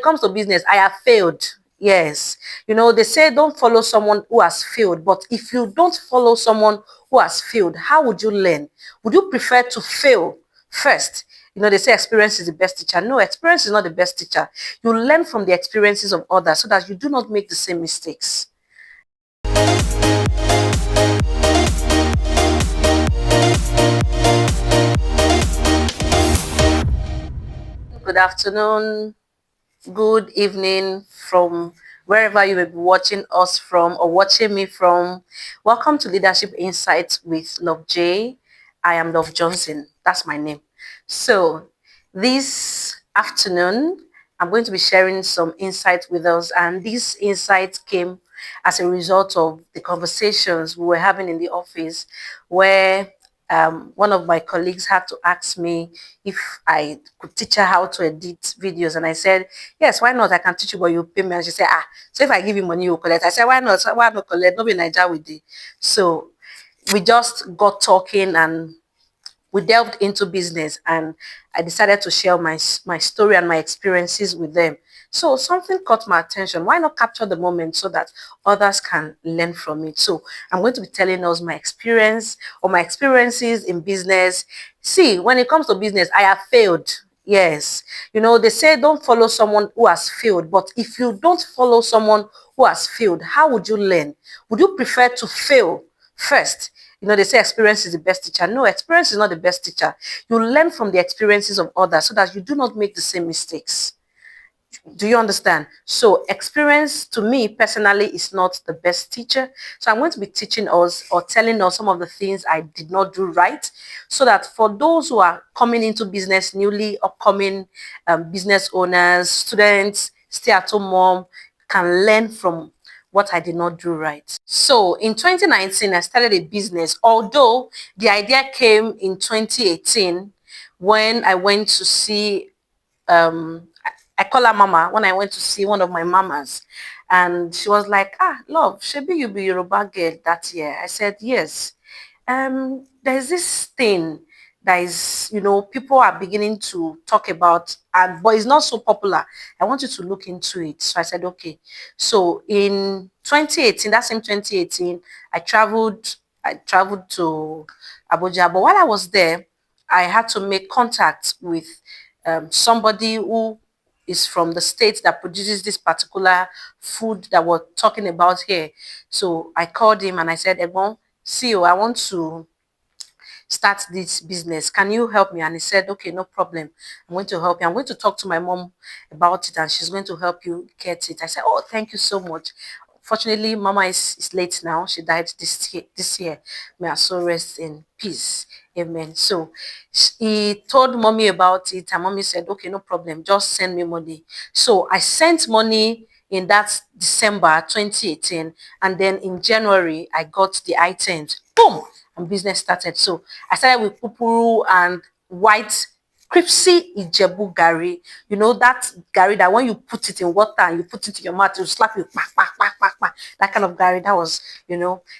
it comes to business, I have failed. Yes. They say don't follow someone who has failed. But if you don't follow someone who has failed, how would you learn? Would you prefer to fail first? They say experience is the best teacher. No, experience is not the best teacher. You learn from the experiences of others so that you do not make the same mistakes. Good afternoon, good evening from wherever you may be watching us from or watching me from. Welcome to Leadership Insights with Love J. I am Love Johnson. That's my name. So this afternoon, I'm going to be sharing some insights with us, and these insights came as a result of the conversations we were having in the office where one of my colleagues had to ask me if I could teach her how to edit videos. And I said, yes, why not? I can teach you, but you pay me. And she said, so if I give you money, you collect. I said, why not? Why not collect? Not be Nigeria with it. So we just got talking and we delved into business, and I decided to share my story and my experiences with them. So something caught my attention. Why not capture the moment so that others can learn from it? So I'm going to be telling us my experience or my experiences in business. See, when it comes to business, I have failed. Yes. They say don't follow someone who has failed. But if you don't follow someone who has failed, how would you learn? Would you prefer to fail first? They say experience is the best teacher. No, experience is not the best teacher. You learn from the experiences of others so that you do not make the same mistakes. Do you understand? So experience to me personally is not the best teacher. So I'm going to be teaching us or telling us some of the things I did not do right, so that for those who are coming into business, newly upcoming business owners, students, stay-at-home mom, can learn from what I did not do right. So in 2019, I started a business, although the idea came in 2018 when I went to see I call her mama when I went to see one of my mamas, and she was like, love, Shebi you be Yoruba girl that year. I said, yes. There's this thing that is, people are beginning to talk about, and but it's not so popular. I want you to look into it. So I said, okay. So in 2018, that same 2018, I traveled to Abuja. But while I was there, I had to make contact with somebody who is from the state that produces this particular food that we're talking about here. So I called him and I said, Egbon, see you, I want to start this business. Can you help me? And he said, okay, no problem. I'm going to help you. I'm going to talk to my mom about it and she's going to help you get it. I said, oh, thank you so much. Fortunately, Mama is late now. She died this year. May her soul rest in peace. Amen. So he told mommy about it, and mommy said, okay, no problem. Just send me money. So I sent money in that December 2018, and then in January I got the items. Boom, and business started. So I started with pupuru and white Cripsy Ijebu Gary. That Gary that when you put it in water and you put it in your mouth, you slap you, bah, bah, bah, bah, bah. That kind of Gary. That was,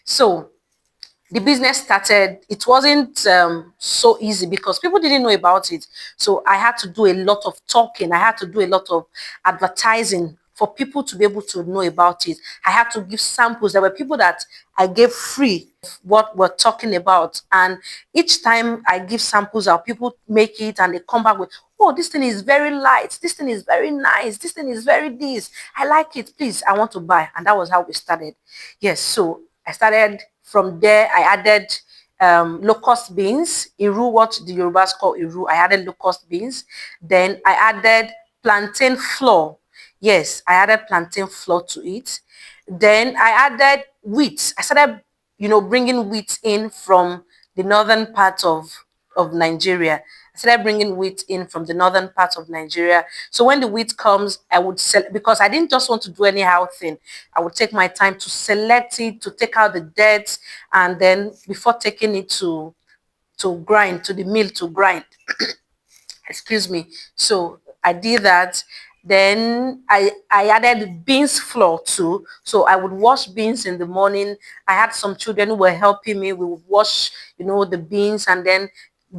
So the business started. It wasn't so easy because people didn't know about it. So I had to do a lot of talking. I had to do a lot of advertising for people to be able to know about it. I had to give samples. There were people that I gave free what we're talking about. And each time I give samples out, people make it and they come back with, oh, this thing is very light. This thing is very nice. This thing is very this. I like it. Please, I want to buy. And that was how we started. Yes. So I started from there. I added locust beans, Iru, what the Yorubas call Iru. I added locust beans. Then I added plantain flour. Yes, I added plantain flour to it. Then I added wheat. I started, bringing wheat in from the northern part of Nigeria. I started bringing wheat in from the northern part of Nigeria. So when the wheat comes, I would sell, because I didn't just want to do anyhow thing. I would take my time to select it, to take out the dirt, and then before taking it to grind, to the mill to grind. Excuse me. So I did that. Then I added beans flour too. So I would wash beans in the morning. I had some children who were helping me. We would wash, the beans, and then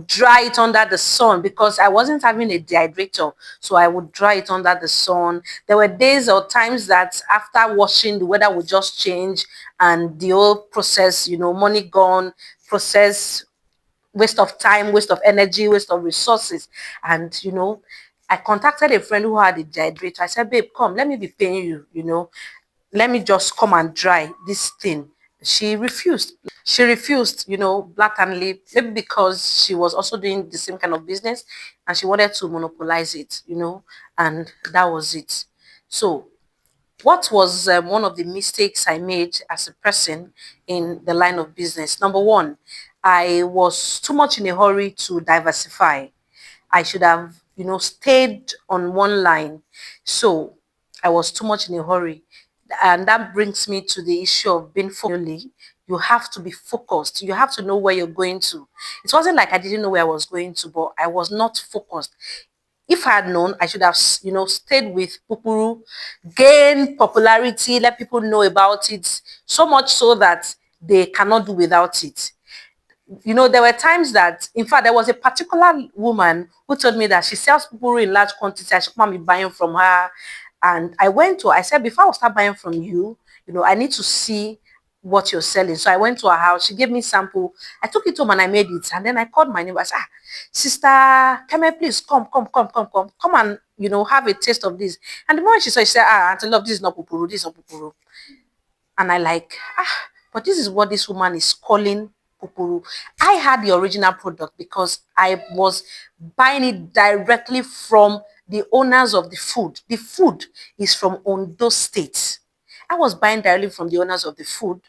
dry it under the sun because I wasn't having a dehydrator. So I would dry it under the sun. There were days or times that after washing, the weather would just change and the whole process, money gone, process, waste of time, waste of energy, waste of resources. And, I contacted a friend who had a dehydrator. I said, babe, come, let me be paying you, let me just come and dry this thing. She refused. She refused, blatantly, maybe because she was also doing the same kind of business and she wanted to monopolize it, and that was it. So, what was one of the mistakes I made as a person in the line of business? Number one, I was too much in a hurry to diversify. I should have, stayed on one line. So I was too much in a hurry. And that brings me to the issue of being focused. You have to be focused. You have to know where you're going to. It wasn't like I didn't know where I was going to, but I was not focused. If I had known, I should have, stayed with Pupuru, gain popularity, let people know about it, so much so that they cannot do without it. There were times that, in fact, there was a particular woman who told me that she sells pupuru in large quantities. I should come and be buying from her. And I said, before I start buying from you, I need to see what you're selling. So I went to her house. She gave me sample. I took it home and I made it. And then I called my neighbor. I said, sister, come here, please. Come and, have a taste of this. And the moment she saw it, she said, Auntie Love, this is not pupuru. This is not pupuru. And I like, but this is what this woman is calling pupuru. I had the original product because I was buying it directly from the owners of the food. The food is from Ondo State. I was buying directly from the owners of the food,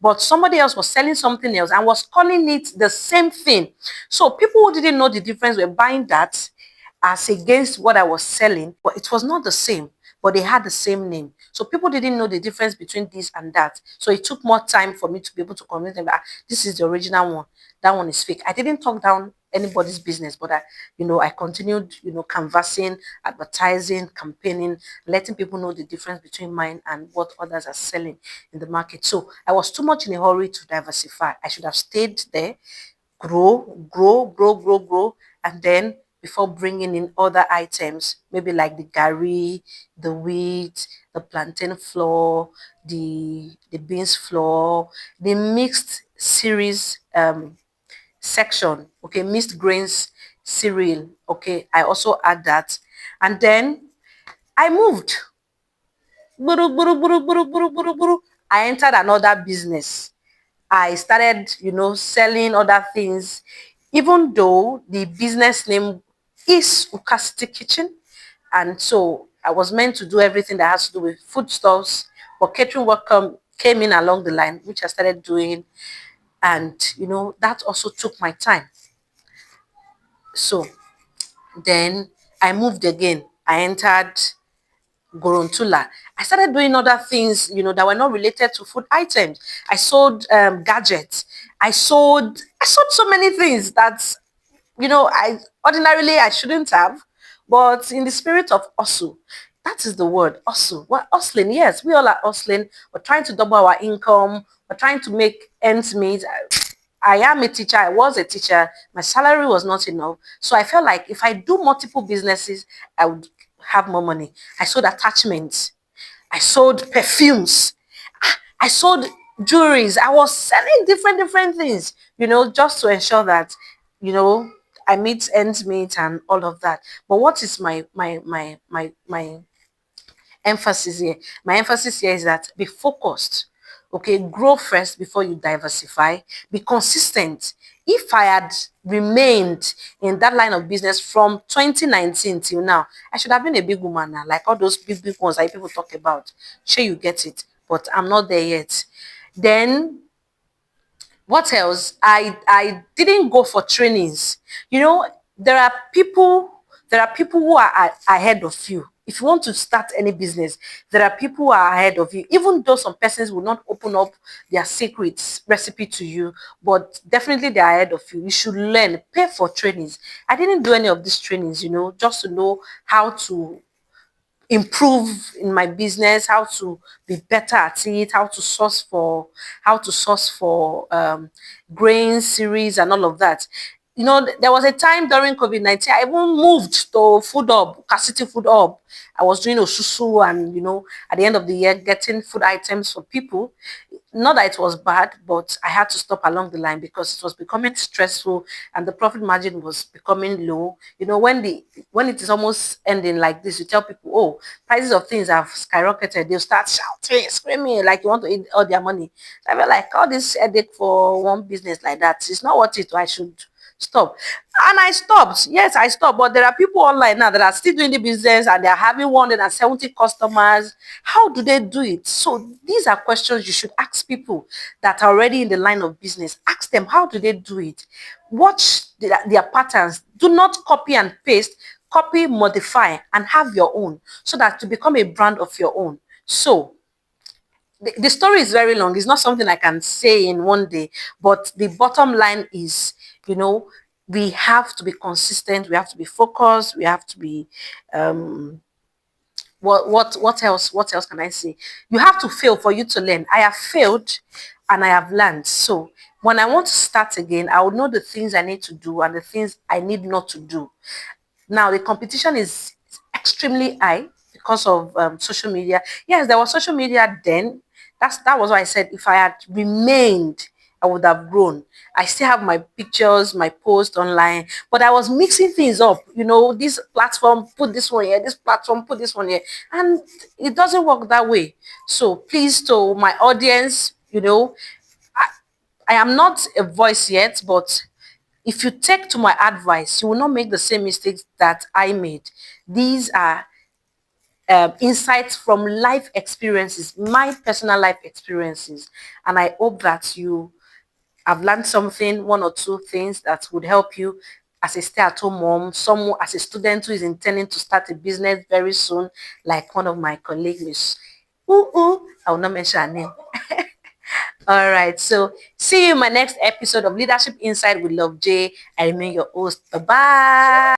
but somebody else was selling something else and was calling it the same thing. So people who didn't know the difference were buying that as against what I was selling, but it was not the same, but they had the same name. So people didn't know the difference between this and that. So it took more time for me to be able to convince them that this is the original one, that one is fake. I didn't talk down anybody's business, but I continued, canvassing, advertising, campaigning, letting people know the difference between mine and what others are selling in the market. So I was too much in a hurry to diversify. I should have stayed there, grow, and then before bringing in other items, maybe like the gari, the wheat, the plantain flour, the beans flour, the mixed series section, okay, mixed grains cereal, okay, I also add that. And then I moved. Buru, buru, buru, buru, buru, buru, buru. I entered another business. I started, selling other things, even though the business name is Ukasti Kitchen. And so I was meant to do everything that has to do with foodstuffs, but catering work came in along the line, which I started doing. And, that also took my time. So then I moved again. I entered Gorontula. I started doing other things, that were not related to food items. I sold gadgets. I sold so many things that, I ordinarily I shouldn't have, but in the spirit of hustle, that is the word, hustle. We're hustling. Yes, we all are hustling. We're trying to double our income. We're trying to make ends meet. I am a teacher. I was a teacher. My salary was not enough. So I felt like if I do multiple businesses, I would have more money. I sold attachments. I sold perfumes. I sold jewelries. I was selling different things, just to ensure that, you know, I meet ends meet and all of that. But what is my emphasis here? My emphasis here is that be focused. Okay, grow first before you diversify. Be consistent. If I had remained in that line of business from 2019 till now, I should have been a big woman now, like all those big ones that people talk about. Sure, you get it, but I'm not there yet. Then what else? I didn't go for trainings. There are people who are ahead of you. If you want to start any business, there are people who are ahead of you. Even though some persons will not open up their secrets recipe to you, but definitely they are ahead of you. You should learn, pay for trainings. I didn't do any of these trainings, just to know how to improve in my business, how to be better at it, how to source for grain series and all of that. There was a time during COVID-19, I even moved to Food Hub, City Food Hub. I was doing osusu and, at the end of the year, getting food items for people. Not that it was bad, but I had to stop along the line because it was becoming stressful and the profit margin was becoming low. When it is almost ending like this, you tell people, oh, prices of things have skyrocketed. They'll start shouting, screaming like you want to eat all their money. So I feel like all this headache for one business like that, it's not worth it. I should stop. And I stopped. Yes, I stopped. But there are people online now that are still doing the business and they're having 170 customers. How do they do it? So these are questions you should ask people that are already in the line of business. Ask them, how do they do it? Watch their patterns. Do not copy and paste. Copy, modify, and have your own so that to become a brand of your own. So the story is very long. It's not something I can say in one day, but the bottom line is, you know, we have to be consistent. We have to be focused. We have to be, what else can I say? You have to fail for you to learn. I have failed and I have learned. So when I want to start again, I will know the things I need to do and the things I need not to do. Now the competition is extremely high because of social media. Yes, there was social media then. That was why I said if I had remained, I would have grown. I still have my pictures, my posts online, but I was mixing things up. This platform put this one here, this platform put this one here, and it doesn't work that way. So please, to my audience, I am not a voice yet, but if you take to my advice, you will not make the same mistakes that I made. These are insights from life experiences, my personal life experiences. And I hope that you have learned something, one or two things that would help you as a stay-at-home mom, someone as a student who is intending to start a business very soon, like one of my colleagues. I will not mention her name. All right. So see you in my next episode of Leadership Inside with Love J. I remain your host. Bye bye.